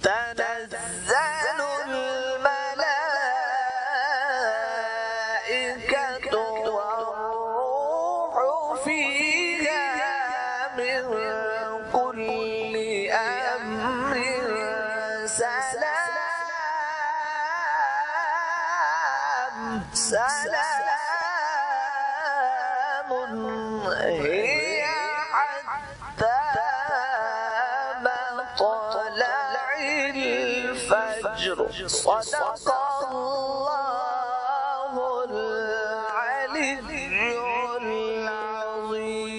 تنزل الملائكة والروح فيها من كل أمر سلام هي حتى مطلع الفجر. صدق الله العلي العظيم.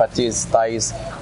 25, 27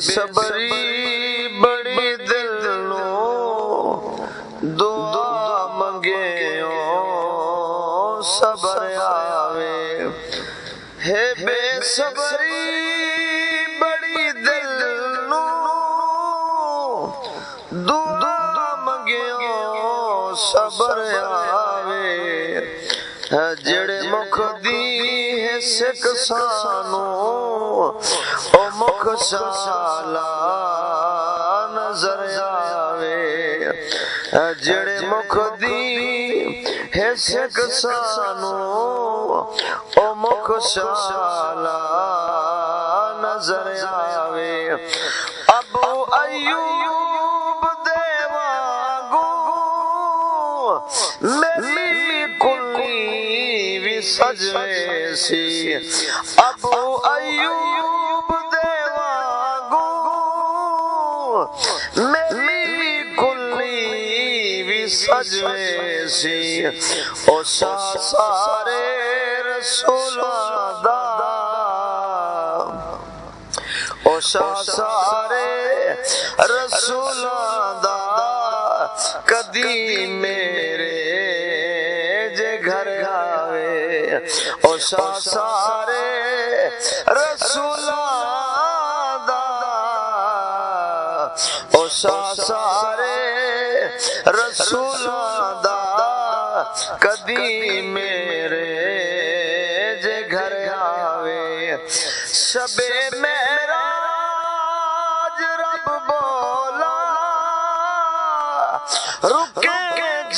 صبری بڑی دل نو دعا منگیو صبر آوے ہے بے صبری بڑی دل نو دعا منگیو صبر آوے جڑے مکھ دی ہے سکھ سانو او مکھ سالا نظر آوے جڑے مکھ دی ہے سکھ سانو او مکھ سالا نظر آوے ابو ایوب دیوانگو میری کلی بھی سجوے سی ابو ایوب دیوانگو میری کلی بھی سجوے سی او سارے رسولاں دا او سارے رسولاں دا کدی میرے جے گھر آوے او سارے رسولاں دا او سارے رسولاں دا کدی میرے جے گھر آوے شب معراج رب بولا رکے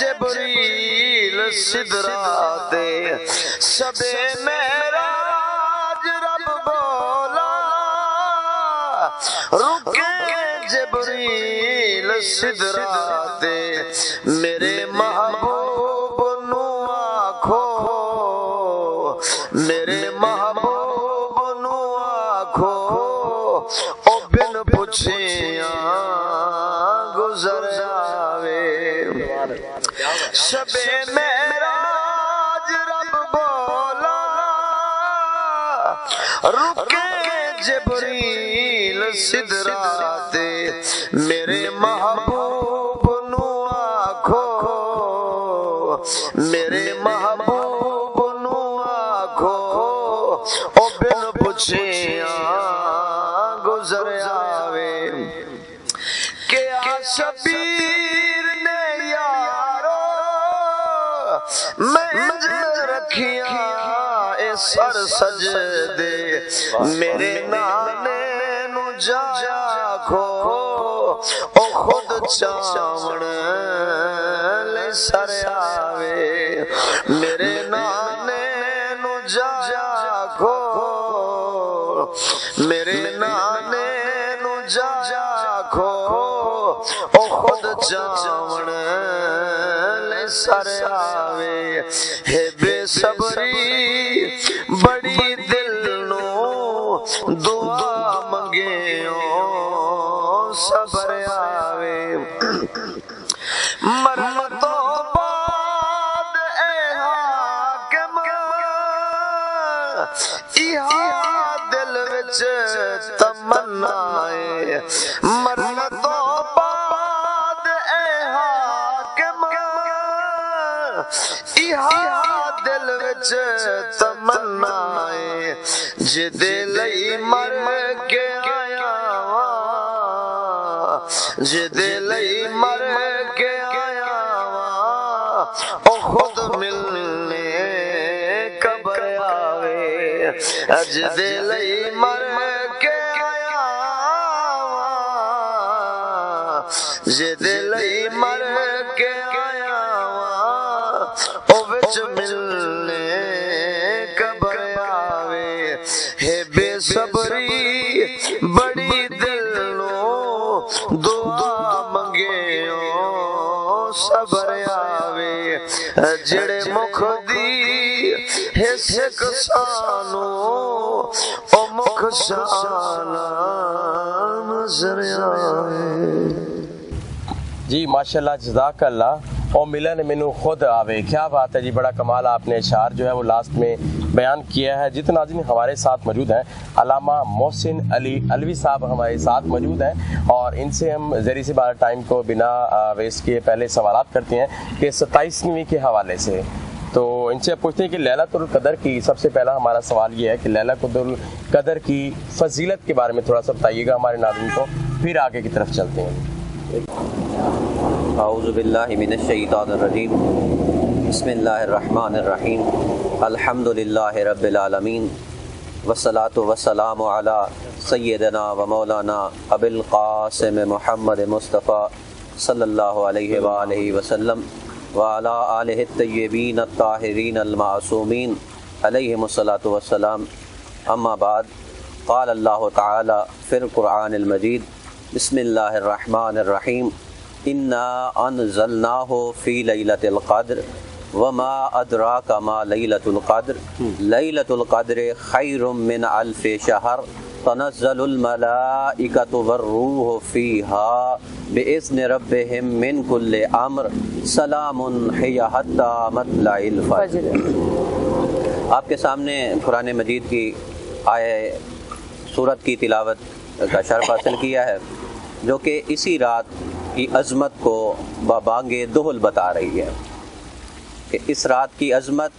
جبریل سدرات شب معراج رب بولا رکے جبریل سدرات میرے محبوب نو آکھو میرے محبوب نو آکھو او بن پوچھیاں گزر آوے شب معراج رب بولا رکے جبریل سدرات میرے محبوب نو آکھو میرے محبوب نو آکھو او بن پوچھیاں گزر آوے کیا شبیر نے یارو منج رکھیاں اے سر سجدے میرے نانے نو جایا کھو او خود چاوڑ لے سر آوے میرے نانے نو جایا کھو میرے نانے نو جایا کھو او خود چاوڑ لے سر آوے ہے بے صبری بڑی دل نو دعا منگیو صبر آوے مرن تو بعد اے حاکم ایہا دل وچ تمنا ہے مرن تو بعد اے حاکم ایہا دل وچ تمنا ہے جدے لئی مر کے آیا واں جدے لئی مر کے آیا واں او خود ملنے قبر آوے جدے لئی مر کے آیا واں جدے لئی مر کے آیا واں او وچ ملنے قبر آوے ہے بے صبری بڑی دل نو دعا منگیو صبر آوے جڑے مکھ دی ہے سکھ سانو او مکھ سالا نظر آوے جی ماشاءاللہ جزاک اللہ او ملن مینو خود آوے. کیا بات ہے جی, بڑا کمال آپ نے اشعار جو ہے وہ لاسٹ میں بیان کیا ہے. جتنے ناظرین ہمارے ساتھ موجود ہیں, علامہ محسن علی علوی صاحب ہمارے ساتھ موجود ہیں, اور ان سے ہم ذریعے سے بارہ ٹائم کو بنا ویسٹ کیے پہلے سوالات کرتے ہیں کہ 27ویں کے حوالے سے. تو ان سے پوچھتے ہیں کہ لیلۃ القدر کی, سب سے پہلا ہمارا سوال یہ ہے کہ لیلۃ القدر کی فضیلت کے بارے میں تھوڑا سا بتائیے گا ہمارے ناظرین کو, پھر آگے کی طرف چلتے ہیں. اعوذ باللہ من الشیطان الرجیم, بسم اللہ الرحمن الرحیم, الحمد للہ رب العالمین, والصلاة والسلام علی سیدنا و مولانا ابی القاسم محمد مصطفیٰ صلی اللہ علیہ وآلہ وسلم وعلی آلہ الطیبین الطاہرین المعصومین علیہم الصلاۃ والسلام. اما بعد, قال اللہ تعالی فی القرآن المجید, بسم اللہ الرحمن الرحیم, انا انزلناہ فی لیلۃ القدر وما ادراک ما لیلۃ القدر, لیلۃ القدر خیر من الف شہر, تنزل الملائکۃ والروح فیہا بإذن ربہم من کل امر, سلام ہی حتی مطلع الفجر. آپ کے سامنے قرآن مجید کی آیہ سورت کی تلاوت کا شرف حاصل کیا ہے, جو کہ اسی رات کی عظمت کو ببانگ دہل بتا رہی ہے. کہ اس رات کی عظمت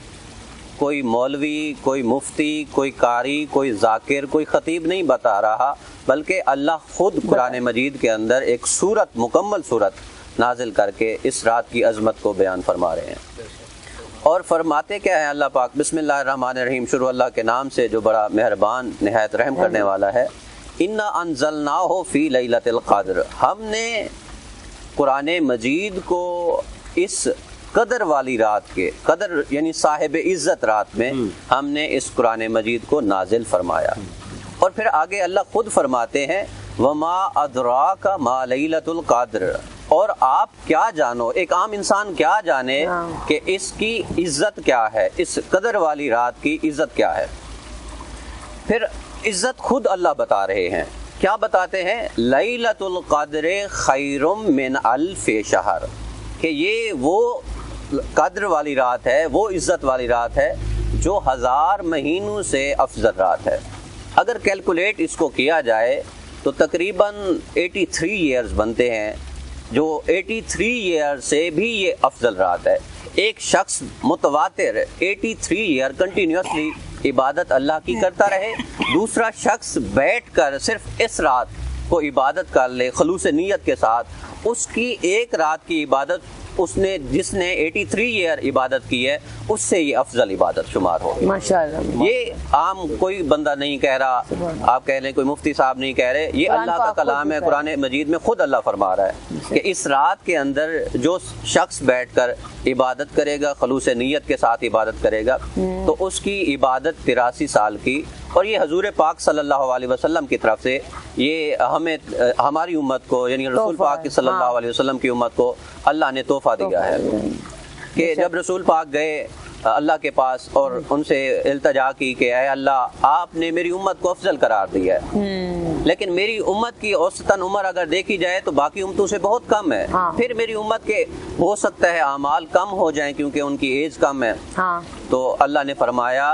کوئی مولوی, کوئی مفتی, کوئی قاری, کوئی ذاکر, کوئی خطیب نہیں بتا رہا, بلکہ اللہ خود قرآن مجید کے اندر ایک سورت, مکمل سورت نازل کر کے اس رات کی عظمت کو بیان فرما رہے ہیں. اور فرماتے کیا ہے اللہ پاک, بسم اللہ الرحمن الرحیم, شروع اللہ کے نام سے جو بڑا مہربان نہایت رحم کرنے والا ہے. انا انزلناہ فی لیلۃ القدر, ہم نے قرآن مجید کو اس قدر والی رات کے, قدر یعنی صاحب عزت رات میں ہم نے اس قرآن مجید کو نازل فرمایا. اور پھر آگے اللہ خود فرماتے ہیں, وما ادراک ما لیلۃ القدر, اور آپ کیا جانو, ایک عام انسان کیا جانے کہ اس کی عزت کیا ہے, اس قدر والی رات کی عزت کیا ہے. پھر عزت خود اللہ بتا رہے ہیں. کیا بتاتے ہیں؟ لیلۃ القدر خیر من الف شہر, کہ یہ وہ قدر والی رات ہے, وہ عزت والی رات ہے جو 1000 مہینوں سے افضل رات ہے. اگر کیلکولیٹ اس کو کیا جائے تو تقریباً 83 ایئرز بنتے ہیں, جو 83 ایئر سے بھی یہ افضل رات ہے. ایک شخص متواتر 83 ایئر کنٹینیوسلی عبادت اللہ کی کرتا رہے, دوسرا شخص بیٹھ کر صرف اس رات کو عبادت کر لے خلوص نیت کے ساتھ, اس کی ایک رات کی عبادت جس نے 83 ایئر عبادت کی ہے, اس سے یہ افضل عبادت شمار ہوگی. ماشاءاللہ. یہ عام کوئی بندہ نہیں کہہ رہا, آپ کہہ لیں کوئی مفتی صاحب نہیں کہہ رہے, یہ اللہ کا کلام ہے. قرآن مجید میں خود اللہ فرما رہا ہے کہ اس رات کے اندر جو شخص بیٹھ کر عبادت کرے گا, خلوص نیت کے ساتھ عبادت کرے گا, تو اس کی عبادت 83 سال کی. اور یہ حضور پاک صلی اللہ علیہ وسلم کی طرف سے یہ ہمیں, ہماری امت کو, یعنی رسول پاک صلی اللہ علیہ وسلم کی امت کو اللہ نے تحفہ دیا ہے کہ جب رسول پاک گئے اللہ کے پاس اور ان سے التجا کی کہ اے اللہ, آپ نے میری امت کو افضل قرار دیا ہے, لیکن میری امت کی اوسطاً عمر اگر دیکھی جائے تو باقی امتوں سے بہت کم ہے. پھر میری امت کے ہو سکتا ہے اعمال کم ہو جائیں کیونکہ ان کی ایج کم ہے. تو اللہ نے فرمایا,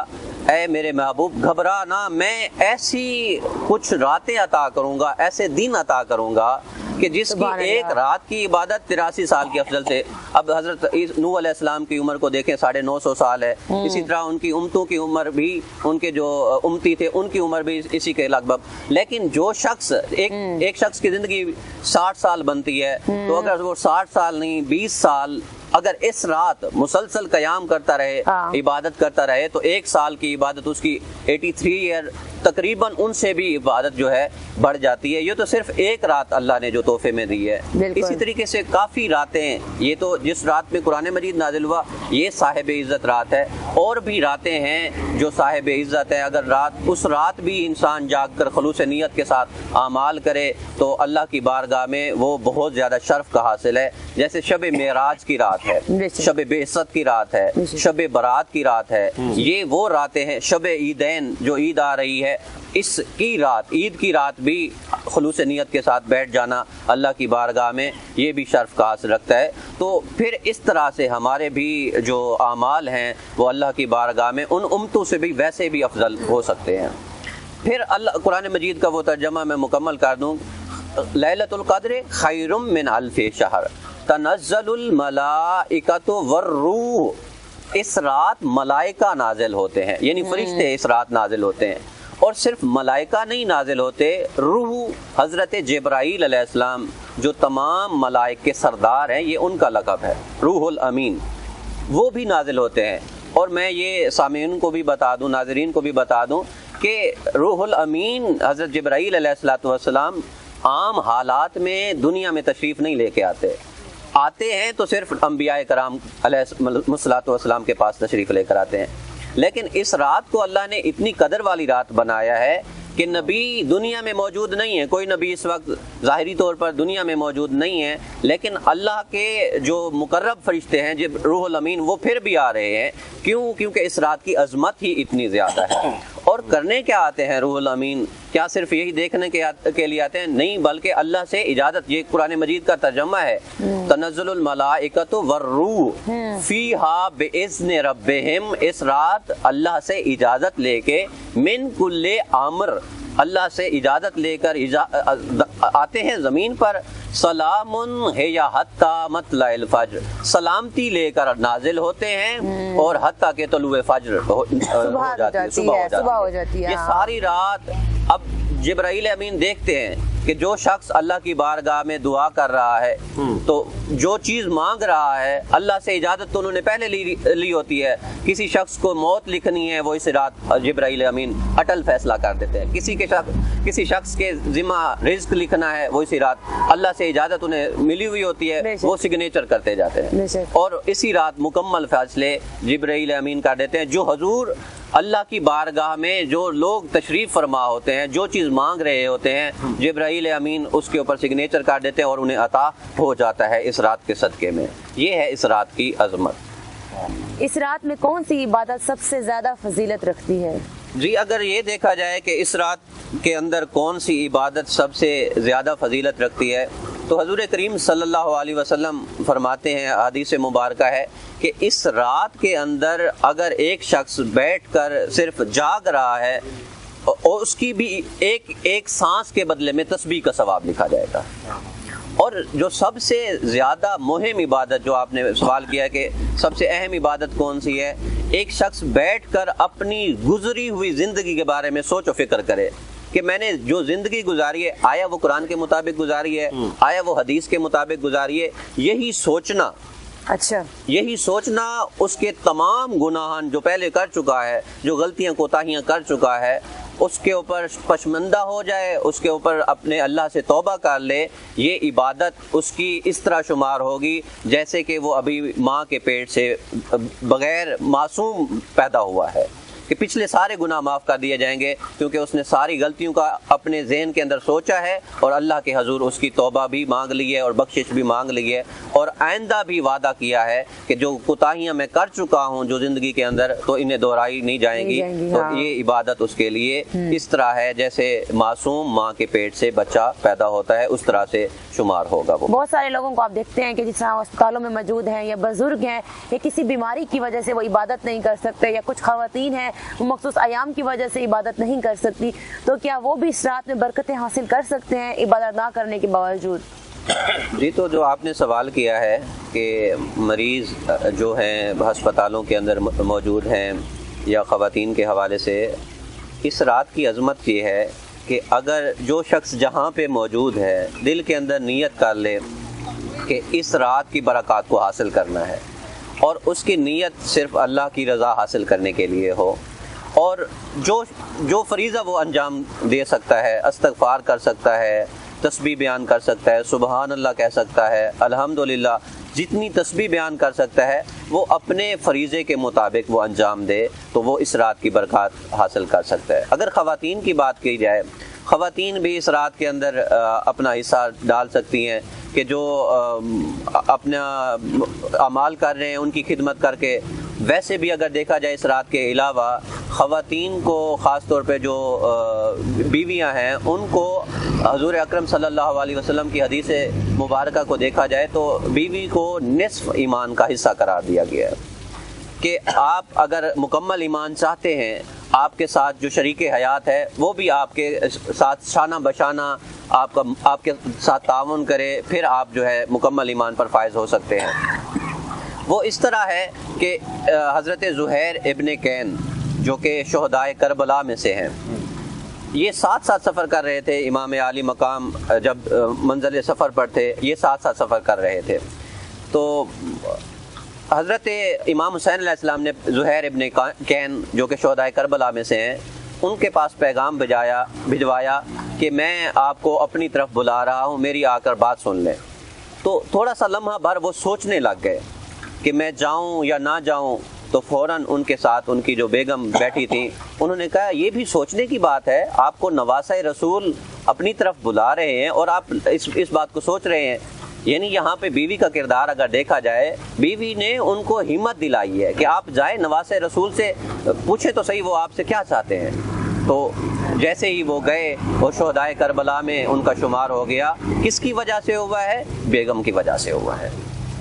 اے میرے محبوب گھبرا نہ, میں ایسی کچھ راتیں عطا کروں گا, ایسے دن عطا کروں گا کہ جس کی ایک رات کی عبادت 83 سال کی افضل سے. اب حضرت نوح علیہ السلام کی عمر کو دیکھیں 950 سال ہے, اسی طرح ان کی امتوں کی عمر بھی, ان کے جو امتی تھے ان کی عمر بھی اسی کے لگ بھگ. لیکن جو شخص ایک شخص کی زندگی 60 سال بنتی ہے, تو اگر وہ 60 سال نہیں 20 سال اگر اس رات مسلسل قیام کرتا رہے, عبادت کرتا رہے, تو 1 سال کی عبادت اس کی 83 ایئر تقریباً ان سے بھی عبادت جو ہے بڑھ جاتی ہے. یہ تو صرف ایک رات اللہ نے جو تحفے میں دی ہے. اسی طریقے سے کافی راتیں, یہ تو جس رات میں قرآن مجید نازل ہوا یہ صاحب عزت رات ہے, اور بھی راتیں ہیں جو صاحب عزت ہیں. اگر اس رات بھی انسان جاگ کر خلوص نیت کے ساتھ اعمال کرے تو اللہ کی بارگاہ میں وہ بہت زیادہ شرف کا حاصل ہے. جیسے شب معراج کی رات ہے, شب بعثت کی رات ہے, شب برات کی رات ہے, یہ وہ راتیں ہیں. شب عیدین جو عید آ رہی ہے ہے اس کی رات، عید کی رات بھی خلوص نیت کے ساتھ بیٹھ جانا اللہ کی بارگاہ میں، یہ بھی شرف کا حاصل رکھتا ہے۔ تو پھر اس طرح سے ہمارے بھی جو اعمال ہیں وہ اللہ کی بارگاہ میں ان امتوں سے بھی ویسے بھی افضل ہو سکتے ہیں۔ پھر اللہ قرآن مجید کا وہ ترجمہ میں مکمل کر دوں، لیلۃ القدر خیر من الف شہر تنزل الملائکۃ والروح، اس رات ملائکہ نازل ہوتے ہیں، یعنی فرشتے اس رات نازل ہوتے ہیں، اور صرف ملائکہ نہیں نازل ہوتے، روح حضرت جبرائیل علیہ السلام جو تمام ملائک کے سردار ہیں، یہ ان کا لقب ہے، روح الامین، وہ بھی نازل ہوتے ہیں۔ اور میں یہ سامعین کو بھی بتا دوں، ناظرین کو بھی بتا دوں کہ روح الامین حضرت جبرائیل علیہ السلام عام حالات میں دنیا میں تشریف نہیں لے کے آتے ہیں تو صرف انبیاء کرام علیہ السلام کے پاس تشریف لے کر آتے ہیں، لیکن اس رات کو اللہ نے اتنی قدر والی رات بنایا ہے کہ نبی دنیا میں موجود نہیں ہے، کوئی نبی اس وقت ظاہری طور پر دنیا میں موجود نہیں ہے، لیکن اللہ کے جو مقرب فرشتے ہیں جب روح الامین وہ پھر بھی آ رہے ہیں، کیونکہ اس رات کی عظمت ہی اتنی زیادہ ہے۔ اور کرنے کیا آتے ہیں روح الامین؟ کیا صرف یہی دیکھنے کے لیے آتے ہیں؟ نہیں، بلکہ اللہ سے اجازت، یہ قرآن مجید کا ترجمہ ہے، تنزل الملائکۃ والروح فیہا بإذن ربہم، اس رات اللہ سے اجازت لے کے، من کل امر، اللہ سے اجازت لے کر آتے ہیں زمین پر، سلام ہے حتی مطلع الفجر، سلامتی لے کر نازل ہوتے ہیں، اور حتیٰ کہ طلوع فجر صبح ہو جاتی ہے۔ یہ ساری رات اب جبرائیل امین دیکھتے ہیں کہ جو شخص اللہ کی بارگاہ میں دعا کر رہا ہے تو جو چیز مانگ رہا ہے اللہ سے اجازت تو انہوں نے پہلے لی ہوتی ہے، کسی شخص کو موت لکھنی ہے وہ اس رات جبرائیل امین اٹل فیصلہ کر دیتے ہیں، کسی شخص کے ذمہ رزق لکھنا ہے وہ اسی رات اللہ سے اجازت انہیں ملی ہوئی ہوتی ہے، وہ سگنیچر کرتے جاتے ہیں، اور اسی رات مکمل فیصلے جبرائیل امین کر دیتے ہیں۔ جو حضور اللہ کی بارگاہ میں جو لوگ تشریف فرما ہوتے ہیں، جو چیز مانگ رہے ہوتے ہیں، جبرائیل امین اس کے اوپر سگنیچر کر دیتے ہیں اور انہیں عطا ہو جاتا ہے اس رات کے صدقے میں۔ یہ ہے اس رات کی عظمت۔ اس رات میں کون سی عبادت سب سے زیادہ فضیلت رکھتی ہے؟ جی، اگر یہ دیکھا جائے کہ اس رات کے اندر کون سی عبادت سب سے زیادہ فضیلت رکھتی ہے، تو حضور کریم صلی اللہ علیہ وسلم فرماتے ہیں، حدیث مبارکہ ہے کہ اس رات کے اندر اگر ایک شخص بیٹھ کر صرف جاگ رہا ہے اور اس کی بھی ایک سانس کے بدلے میں تسبیح کا ثواب لکھا جائے گا۔ اور جو سب سے زیادہ مہم عبادت، جو آپ نے سوال کیا ہے کہ سب سے اہم عبادت کون سی ہے، ایک شخص بیٹھ کر اپنی گزری ہوئی زندگی کے بارے میں سوچ و فکر کرے کہ میں نے جو زندگی گزاری ہے آیا وہ قرآن کے مطابق گزاری ہے، آیا وہ حدیث کے مطابق گزاری ہے، یہی سوچنا اس کے تمام گناہان جو پہلے کر چکا ہے، جو غلطیاں کوتاہیاں کر چکا ہے، اس کے اوپر پشمندہ ہو جائے، اس کے اوپر اپنے اللہ سے توبہ کر لے، یہ عبادت اس کی اس طرح شمار ہوگی جیسے کہ وہ ابھی ماں کے پیٹ سے بغیر معصوم پیدا ہوا ہے، کہ پچھلے سارے گناہ معاف کر دیے جائیں گے، کیونکہ اس نے ساری غلطیوں کا اپنے ذہن کے اندر سوچا ہے اور اللہ کے حضور اس کی توبہ بھی مانگ لی ہے اور بخشش بھی مانگ لی ہے، اور آئندہ بھی وعدہ کیا ہے کہ جو کوتاہیاں میں کر چکا ہوں جو زندگی کے اندر تو انہیں دہرائی نہیں جائیں گی۔ تو یہ عبادت اس کے لیے اس طرح ہے جیسے معصوم ماں کے پیٹ سے بچہ پیدا ہوتا ہے، اس طرح سے شمار ہوگا۔ وہ بہت سارے لوگوں کو آپ دیکھتے ہیں کہ جس طرح اسپتالوں میں موجود ہیں یا بزرگ ہیں یا کسی بیماری کی وجہ سے وہ عبادت نہیں کر سکتے، یا کچھ خواتین ہیں وہ مخصوص ایام کی وجہ سے عبادت نہیں کر سکتی، تو کیا وہ بھی اس رات میں برکتیں حاصل کر سکتے ہیں عبادت نہ کرنے کے باوجود؟ جی، تو جو آپ نے سوال کیا ہے کہ مریض جو ہیں ہسپتالوں کے اندر موجود ہیں یا خواتین کے حوالے سے، اس رات کی عظمت یہ ہے کہ اگر جو شخص جہاں پہ موجود ہے دل کے اندر نیت کر لے کہ اس رات کی برکات کو حاصل کرنا ہے، اور اس کی نیت صرف اللہ کی رضا حاصل کرنے کے لیے ہو، اور جو فریضہ وہ انجام دے سکتا ہے، استغفار کر سکتا ہے، تسبیح بیان کر سکتا ہے، سبحان اللہ کہہ سکتا ہے، الحمدللہ، جتنی تسبیح بیان کر سکتا ہے وہ اپنے فریضے کے مطابق وہ انجام دے تو وہ اس رات کی برکات حاصل کر سکتا ہے۔ اگر خواتین کی بات کی جائے، خواتین بھی اس رات کے اندر اپنا حصہ ڈال سکتی ہیں کہ جو اپنا اعمال کر رہے ہیں ان کی خدمت کر کے، ویسے بھی اگر دیکھا جائے اس رات کے علاوہ خواتین کو خاص طور پہ جو بیویاں ہیں ان کو حضور اکرم صلی اللہ علیہ وسلم کی حدیث مبارکہ کو دیکھا جائے تو بیوی کو نصف ایمان کا حصہ قرار دیا گیا ہے کہ آپ اگر مکمل ایمان چاہتے ہیں، آپ کے ساتھ جو شریک حیات ہے وہ بھی آپ کے ساتھ شانہ بشانہ آپ کے ساتھ تعاون کرے، پھر آپ جو ہے مکمل ایمان پر فائز ہو سکتے ہیں۔ وہ اس طرح ہے کہ حضرت زہیر ابن کین جو کہ شہدائے کربلا میں سے ہیں، یہ ساتھ ساتھ سفر کر رہے تھے۔ امام عالی مقام جب منزل سفر پر تھے یہ ساتھ ساتھ سفر کر رہے تھے، تو حضرت امام حسین علیہ السلام نے زہیر ابن کین جو کہ شہدائے کربلا میں سے ہیں ان کے پاس پیغام بھجوایا کہ میں آپ کو اپنی طرف بلا رہا ہوں، میری آ کر بات سن لیں۔ تو تھوڑا سا لمحہ بھر وہ سوچنے لگ گئے کہ میں جاؤں یا نہ جاؤں، تو فوراً ان کے ساتھ ان کی جو بیگم بیٹھی تھیں انہوں نے کہا یہ بھی سوچنے کی بات ہے، آپ کو نواسۂ رسول اپنی طرف بلا رہے ہیں اور آپ اس بات کو سوچ رہے ہیں۔ یعنی یہاں پہ بیوی کا کردار اگر دیکھا جائے، بیوی نے ان کو ہمت دلائی ہے کہ آپ جائیں نواسۂ رسول سے پوچھیں تو صحیح وہ آپ سے کیا چاہتے ہیں۔ تو جیسے ہی وہ گئے اور شہدائے کربلا میں ان کا شمار ہو گیا۔ کس کی وجہ سے ہوا ہے؟ بیگم کی وجہ سے ہوا ہے،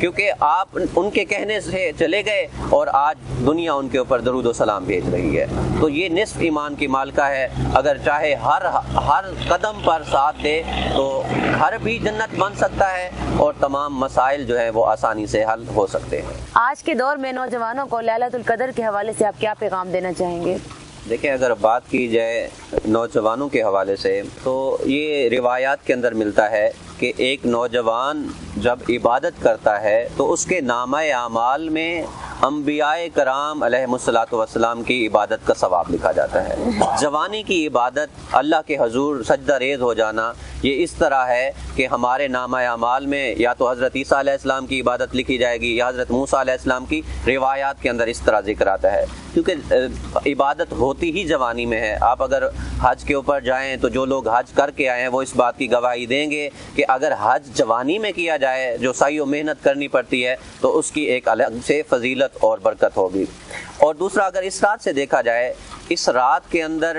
کیونکہ آپ ان کے کہنے سے چلے گئے اور آج دنیا ان کے اوپر درود و سلام بھیج رہی ہے۔ تو یہ نصف ایمان کی مالکہ ہے، اگر چاہے ہر قدم پر ساتھ دے تو گھر بھی جنت بن سکتا ہے اور تمام مسائل جو ہے وہ آسانی سے حل ہو سکتے ہیں۔ آج کے دور میں نوجوانوں کو لیلۃ القدر کے حوالے سے آپ کیا پیغام دینا چاہیں گے؟ دیکھیں، اگر بات کی جائے نوجوانوں کے حوالے سے تو یہ روایات کے اندر ملتا ہے کہ ایک نوجوان جب عبادت کرتا ہے تو اس کے نامہ اعمال میں انبیاء کرام علیہ الصلوۃ والسلام کی عبادت کا ثواب لکھا جاتا ہے۔ جوانی کی عبادت، اللہ کے حضور سجدہ ریز ہو جانا، یہ اس طرح ہے کہ ہمارے نامہ اعمال میں یا تو حضرت عیسیٰ علیہ السلام کی عبادت لکھی جائے گی یا حضرت موسیٰ علیہ السلام کی۔ روایات کے اندر اس طرح ذکر آتا ہے کیونکہ عبادت ہوتی ہی جوانی میں ہے۔ آپ اگر حج کے اوپر جائیں تو جو لوگ حج کر کے آئے ہیں وہ اس بات کی گواہی دیں گے کہ اگر حج جوانی میں کیا جائے، جو سعی و محنت کرنی پڑتی ہے، تو اس کی ایک الگ سے فضیلت اور برکت ہوگی۔ اور دوسرا، اگر اس رات سے دیکھا جائے، اس رات کے اندر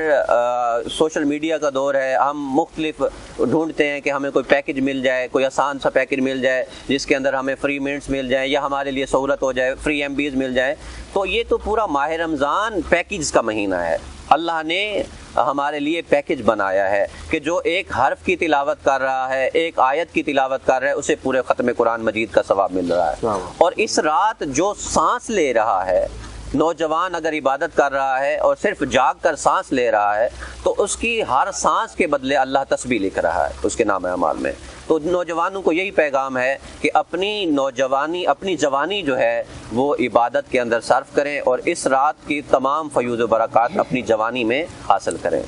سوشل میڈیا کا دور ہے، ہم مختلف ڈھونڈتے ہیں کہ ہمیں کوئی پیکج مل جائے، کوئی آسان سا پیکج مل جائے جس کے اندر ہمیں فری منٹس مل جائیں یا ہمارے لیے سہولت ہو جائے، فری ایم بیز مل جائیں۔ تو یہ تو پورا ماہ رمضان پیکج کا مہینہ ہے۔ اللہ نے ہمارے لیے پیکج بنایا ہے کہ جو ایک حرف کی تلاوت کر رہا ہے، ایک آیت کی تلاوت کر رہا ہے، اسے پورے ختم قرآن مجید کا ثواب مل رہا ہے۔ اور اس رات جو سانس لے رہا ہے، نوجوان اگر عبادت کر رہا ہے اور صرف جاگ کر سانس لے رہا ہے تو اس کی ہر سانس کے بدلے اللہ تسبیح لکھ رہا ہے اس کے نام اعمال میں۔ تو نوجوانوں کو یہی پیغام ہے کہ اپنی جوانی جو ہے وہ عبادت کے اندر صرف کریں اور اس رات کی تمام فیوز و برکات اپنی جوانی میں حاصل کریں۔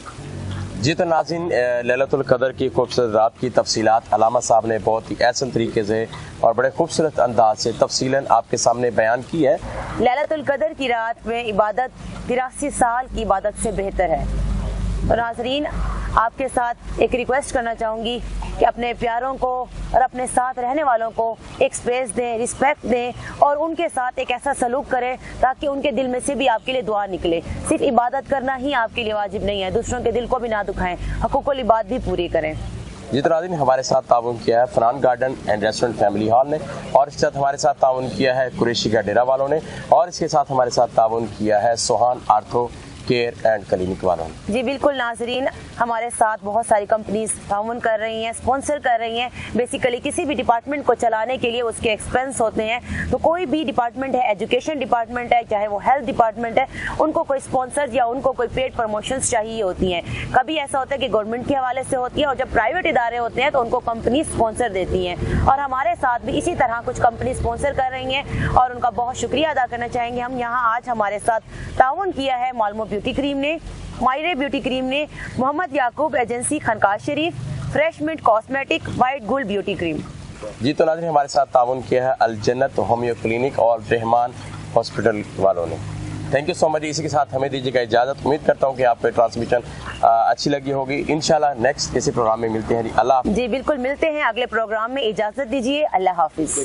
جی تو ناظرین، لیلۃ القدر کی خوبصورت رات کی تفصیلات علامہ صاحب نے بہت ہی احسن طریقے سے اور بڑے خوبصورت انداز سے تفصیلاً آپ کے سامنے بیان کی ہے۔ لیلۃ القدر کی رات میں عبادت 83 سال کی عبادت سے بہتر ہے۔ تو ناظرین، آپ کے ساتھ ایک ریکویسٹ کرنا چاہوں گی کہ اپنے پیاروں کو اور اپنے ساتھ رہنے والوں کو ایک سپیس دیں، رسپیکٹ دیں اور ان کے ساتھ ایک ایسا سلوک کریں تاکہ ان کے دل میں سے بھی آپ کے لیے دعا نکلے۔ صرف عبادت کرنا ہی آپ کے لیے واجب نہیں ہے، دوسروں کے دل کو بھی نہ دکھائیں، حقوق العباد بھی پوری کریں۔ جی تو ناظرین، ہمارے ساتھ تعاون کیا ہے فران garden and restaurant family hall نے، اور اس کے ساتھ ہمارے ساتھ تعاون کیا ہے قریشی کا ڈیرا والوں نے، اور اس کے ساتھ ہمارے ساتھ تعاون کیا ہے سوہان آرتھو کیئر اینڈ کلینک والوں نے۔ جی بالکل ناظرین، ہمارے ساتھ بہت ساری کمپنیز تعاون کر رہی ہیں، اسپانسر کر رہی ہیں۔ بیسیکلی کسی بھی ڈپارٹمنٹ کو چلانے کے لیے اس کے ایکسپینس ہوتے ہیں، تو کوئی بھی ڈپارٹمنٹ ہے، ایجوکیشن ڈپارٹمنٹ ہے، چاہے وہ ہیلتھ ڈپارٹمنٹ ہے، ان کو کوئی اسپانسر یا ان کو کوئی پیڈ پروموشنز چاہیے ہوتی ہیں۔ کبھی ایسا ہوتا ہے کہ گورنمنٹ کے حوالے سے ہوتی ہے اور جب پرائیویٹ ادارے ہوتے ہیں تو ان کو کمپنی اسپانسر دیتی ہیں، اور ہمارے ساتھ بھی اسی طرح کچھ کمپنی اسپانسر کر رہی ہیں اور ان کا بہت شکریہ ادا کرنا چاہیں گے۔ ہم یہاں آج ہمارے ساتھ تعاون کیا ہے مالمو بیوٹی کریم نے، مائرے بیوٹی کریم نے، محمد Yaqoob agency Khanqah Sharif, fresh mint cosmetic, white gold beauty cream. جی تو ناظرین، ہمارے ساتھ تعاون کیا ہے الجنت ہومیو کلینک اور رحمان ہاسپٹل والوں نے۔ تھینک یو سو مچ۔ اسی کے ساتھ ہمیں دیجیے گا اجازت۔ امید کرتا ہوں کہ آپ کو ٹرانسمیشن اچھی لگی ہوگی۔ انشاءاللہ نیکسٹ کسی پروگرام میں ملتے ہیں۔ اللہ جی بالکل، ملتے ہیں اگلے پروگرام میں۔ اجازت دیجیے، اللہ حافظ۔